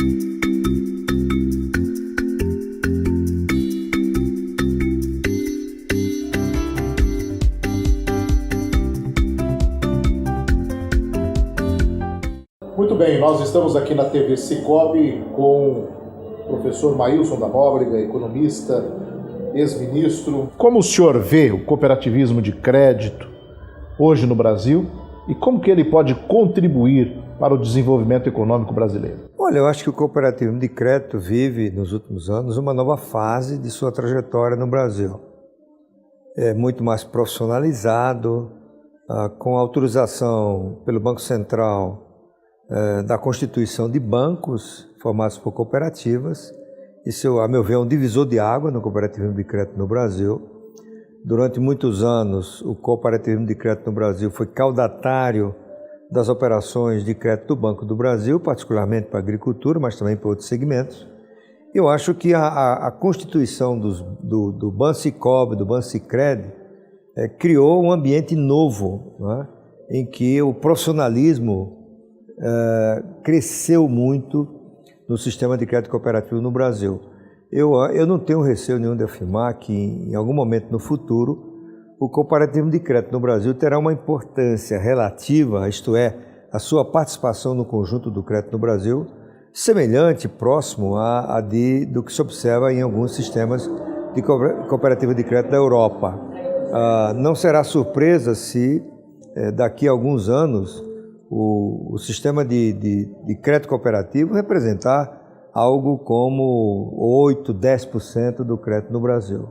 Muito bem, nós estamos aqui na TV Cicobi com o professor Maílson da Nóbrega, economista, ex-ministro. Como o senhor vê o cooperativismo de crédito hoje no Brasil e como que ele pode contribuir para o desenvolvimento econômico brasileiro? Olha, eu acho que o cooperativismo de crédito vive, nos últimos anos, uma nova fase de sua trajetória no Brasil. É muito mais profissionalizado, com autorização pelo Banco Central da constituição de bancos formados por cooperativas. Isso, a meu ver, é um divisor de água no cooperativismo de crédito no Brasil. Durante muitos anos, o cooperativismo de crédito no Brasil foi caudatário das operações de crédito do Banco do Brasil, particularmente para a agricultura, mas também para outros segmentos. Eu acho que a constituição do Bancicobi, do Bancicred, criou um ambiente novo, né, em que o profissionalismo cresceu muito no sistema de crédito cooperativo no Brasil. Eu não tenho receio nenhum de afirmar que em algum momento no futuro o cooperativismo de crédito no Brasil terá uma importância relativa, isto é, a sua participação no conjunto do crédito no Brasil, semelhante, próximo do que se observa em alguns sistemas de cooperativa de crédito da Europa. Não será surpresa se daqui a alguns anos o sistema de crédito cooperativo representar algo como 8, 10% do crédito no Brasil.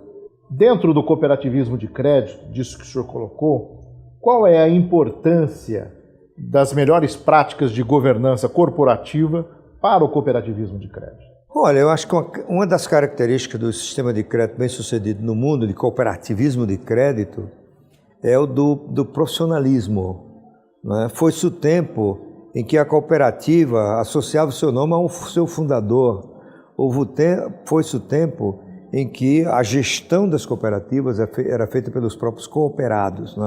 Dentro do cooperativismo de crédito, disso que o senhor colocou, qual é a importância das melhores práticas de governança corporativa para o cooperativismo de crédito? Olha, eu acho que uma das características do sistema de crédito bem-sucedido no mundo, de cooperativismo de crédito, é o do profissionalismo. Foi-se o tempo em que a cooperativa associava o seu nome ao seu fundador. Foi-se o tempo em que a gestão das cooperativas era feita pelos próprios cooperados.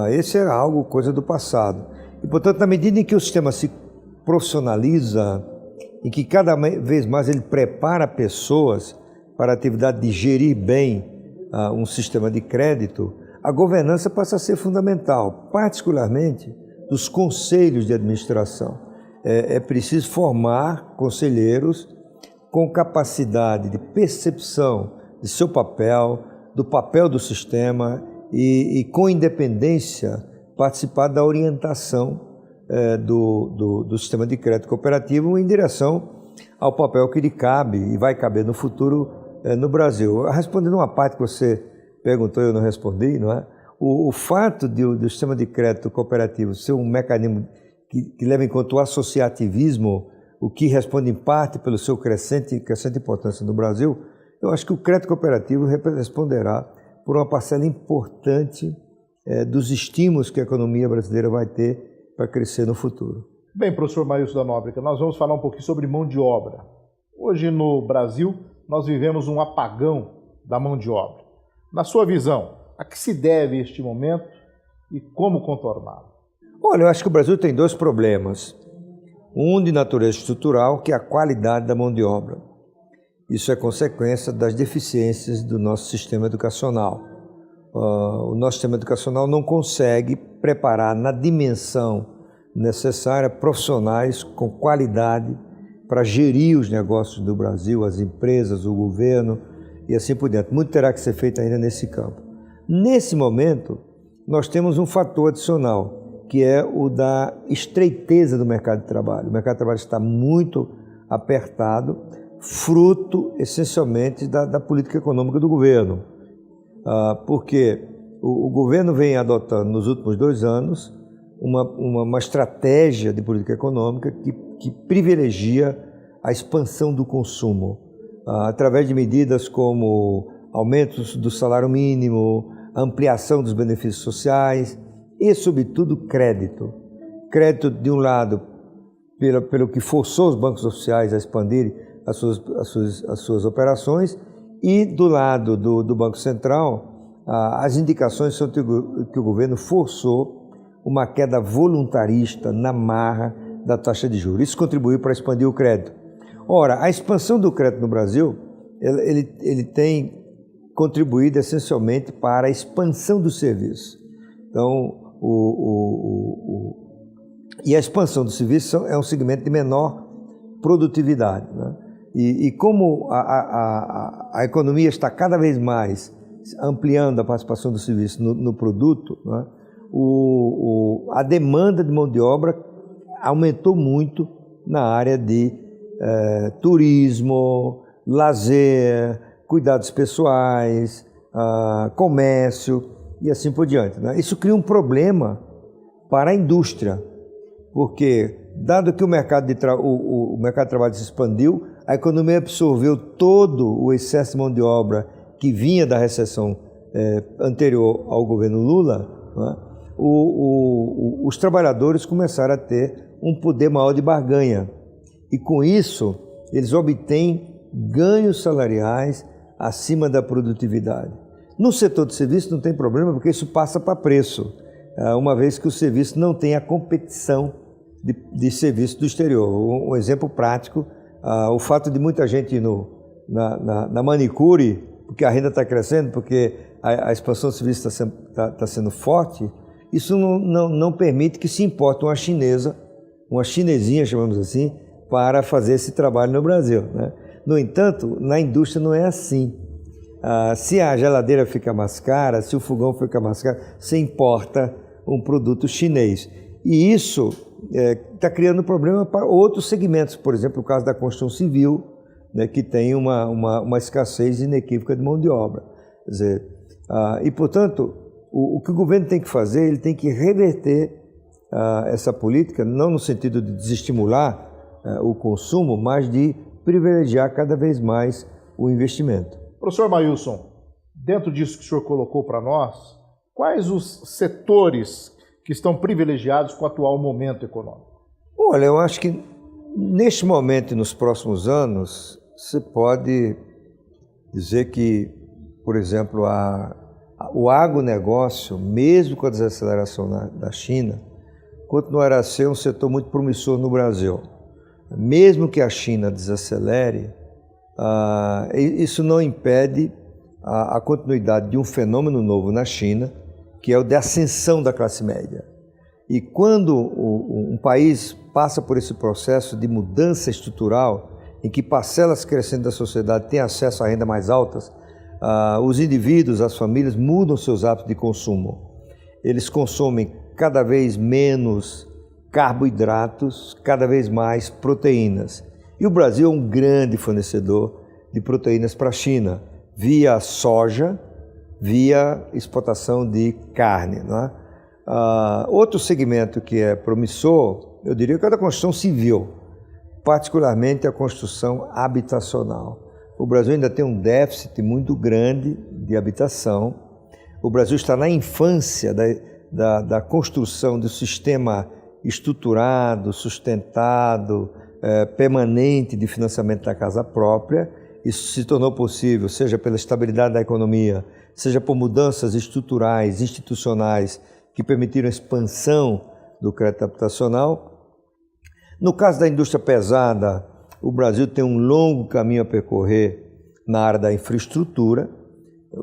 Esse era coisa do passado. E, portanto, na medida em que o sistema se profissionaliza, em que cada vez mais ele prepara pessoas para a atividade de gerir bem um sistema de crédito, a governança passa a ser fundamental, particularmente dos conselhos de administração. É preciso formar conselheiros com capacidade de percepção de seu papel, do papel do sistema e com independência participar da orientação do sistema de crédito cooperativo em direção ao papel que lhe cabe e vai caber no futuro no Brasil. Respondendo uma parte que você perguntou e eu não respondi, não é? O fato do sistema de crédito cooperativo ser um mecanismo que leva em conta o associativismo, o que responde em parte pelo seu crescente importância no Brasil, eu acho que o crédito cooperativo responderá por uma parcela importante dos estímulos que a economia brasileira vai ter para crescer no futuro. Bem, professor Maílson da Nóbrega, nós vamos falar um pouquinho sobre mão de obra. Hoje no Brasil nós vivemos um apagão da mão de obra. Na sua visão, a que se deve este momento e como contorná-lo? Olha, eu acho que o Brasil tem dois problemas. Um de natureza estrutural, que é a qualidade da mão de obra. Isso é consequência das deficiências do nosso sistema educacional. O nosso sistema educacional não consegue preparar na dimensão necessária profissionais com qualidade para gerir os negócios do Brasil, as empresas, o governo e assim por diante. Muito terá que ser feito ainda nesse campo. Nesse momento, nós temos um fator adicional, que é o da estreiteza do mercado de trabalho. O mercado de trabalho está muito apertado, fruto, essencialmente, da política econômica do governo. Porque o governo vem adotando, nos últimos 2 anos, uma estratégia de política econômica que privilegia a expansão do consumo, através de medidas como aumentos do salário mínimo, ampliação dos benefícios sociais e, sobretudo, crédito. Crédito, de um lado, pelo que forçou os bancos oficiais a expandirem as suas operações, e do lado do Banco Central, as indicações são que o governo forçou uma queda voluntarista na marra da taxa de juros. Isso contribuiu para expandir o crédito. Ora, a expansão do crédito no Brasil, ele tem contribuído essencialmente para a expansão do serviço. Então, e a expansão do serviço é um segmento de menor produtividade, né? E como a economia está cada vez mais ampliando a participação do serviço no produto, né? A demanda de mão de obra aumentou muito na área de turismo, lazer, cuidados pessoais, comércio e assim por diante, né? Isso cria um problema para a indústria, porque dado que o mercado de trabalho se expandiu, a economia absorveu todo o excesso de mão de obra que vinha da recessão anterior ao governo Lula, né? Os trabalhadores começaram a ter um poder maior de barganha e com isso eles obtêm ganhos salariais acima da produtividade. No setor de serviço não tem problema porque isso passa para preço, uma vez que o serviço não tem a competição de serviço do exterior. Um exemplo prático, o fato de muita gente ir na manicure, porque a renda está crescendo, porque a expansão do serviço está sendo forte, isso não permite que se importe uma chinesinha, chamamos assim, para fazer esse trabalho no Brasil, né? No entanto, na indústria não é assim. Se a geladeira fica mais cara, se o fogão fica mais caro, você importa um produto chinês. E isso está criando problema para outros segmentos, por exemplo, o caso da construção civil, né, que tem uma escassez inequívoca de mão de obra. Quer dizer, e, portanto, o que o governo tem que fazer, ele tem que reverter essa política, não no sentido de desestimular o consumo, mas de privilegiar cada vez mais o investimento. Professor Maílson, dentro disso que o senhor colocou para nós, quais os setores que estão privilegiados com o atual momento econômico? Olha, eu acho que neste momento e nos próximos anos, você pode dizer que, por exemplo, o agronegócio, mesmo com a desaceleração da China, continuará a ser um setor muito promissor no Brasil. Mesmo que a China desacelere, isso não impede a continuidade de um fenômeno novo na China, que é o de ascensão da classe média. E quando um país passa por esse processo de mudança estrutural, em que parcelas crescentes da sociedade têm acesso a rendas mais altas, os indivíduos, as famílias mudam seus hábitos de consumo. Eles consomem cada vez menos carboidratos, cada vez mais proteínas. E o Brasil é um grande fornecedor de proteínas para a China, via soja, via exportação de carne, não é? Outro segmento que é promissor, eu diria que é da construção civil, particularmente a construção habitacional. O Brasil ainda tem um déficit muito grande de habitação. O Brasil está na infância da construção do sistema estruturado, sustentado, permanente de financiamento da casa própria. Isso se tornou possível, seja pela estabilidade da economia, seja por mudanças estruturais, institucionais, que permitiram a expansão do crédito habitacional. No caso da indústria pesada, o Brasil tem um longo caminho a percorrer na área da infraestrutura.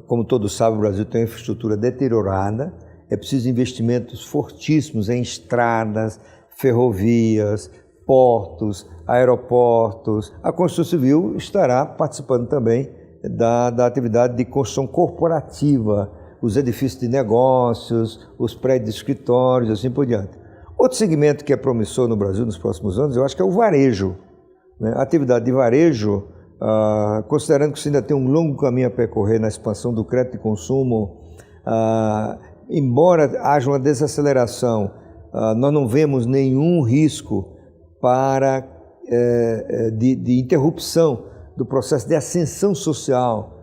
Como todos sabem, o Brasil tem uma infraestrutura deteriorada, é preciso investimentos fortíssimos em estradas, ferrovias, portos, aeroportos. A construção civil estará participando também da atividade de construção corporativa, os edifícios de negócios, os prédios de escritórios, assim por diante. Outro segmento que é promissor no Brasil nos próximos anos, eu acho que é o varejo, né? A atividade de varejo, considerando que você ainda tem um longo caminho a percorrer na expansão do crédito de consumo, embora haja uma desaceleração, nós não vemos nenhum risco de interrupção do processo de ascensão social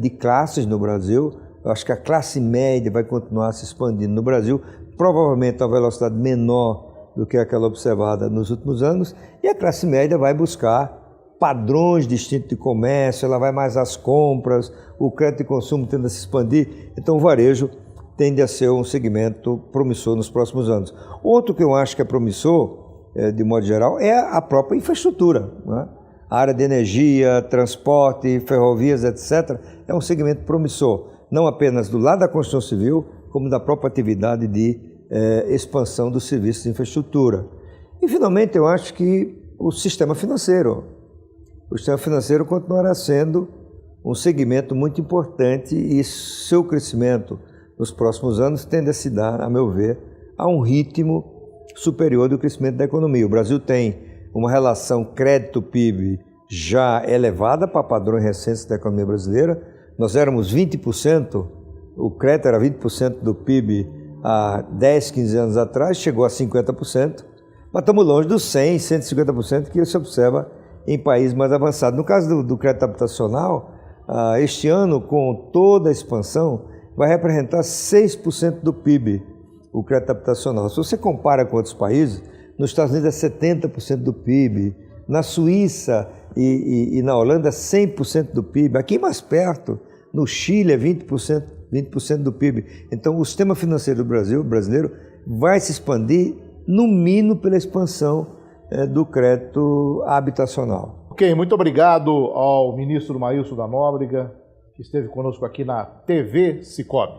de classes no Brasil. Eu acho que a classe média vai continuar se expandindo no Brasil, provavelmente a velocidade menor do que aquela observada nos últimos anos, e a classe média vai buscar padrões distintos de comércio, ela vai mais às compras, o crédito de consumo tende a se expandir, então o varejo tende a ser um segmento promissor nos próximos anos. Outro que eu acho que é promissor, de modo geral, é a própria infraestrutura, né? A área de energia, transporte, ferrovias, etc., é um segmento promissor, não apenas do lado da construção civil, como da própria atividade de expansão dos serviços de infraestrutura. E, finalmente, eu acho que o sistema financeiro continuará sendo um segmento muito importante e seu crescimento nos próximos anos tende a se dar, a meu ver, a um ritmo superior do crescimento da economia. O Brasil tem uma relação crédito-PIB já elevada para padrões recentes da economia brasileira. Nós éramos 20%, o crédito era 20% do PIB há 10, 15 anos atrás, chegou a 50%, mas estamos longe dos 100, 150% que se observa em países mais avançados. No caso do crédito habitacional, este ano, com toda a expansão, vai representar 6% do PIB, o crédito habitacional. Se você compara com outros países, nos Estados Unidos é 70% do PIB, na Suíça e na Holanda 100% do PIB, aqui mais perto, no Chile é 20% do PIB. Então o sistema financeiro do Brasil, brasileiro, vai se expandir no mínimo pela expansão do crédito habitacional. Ok, muito obrigado ao ministro Maílson da Nóbrega, que esteve conosco aqui na TV Cicobi.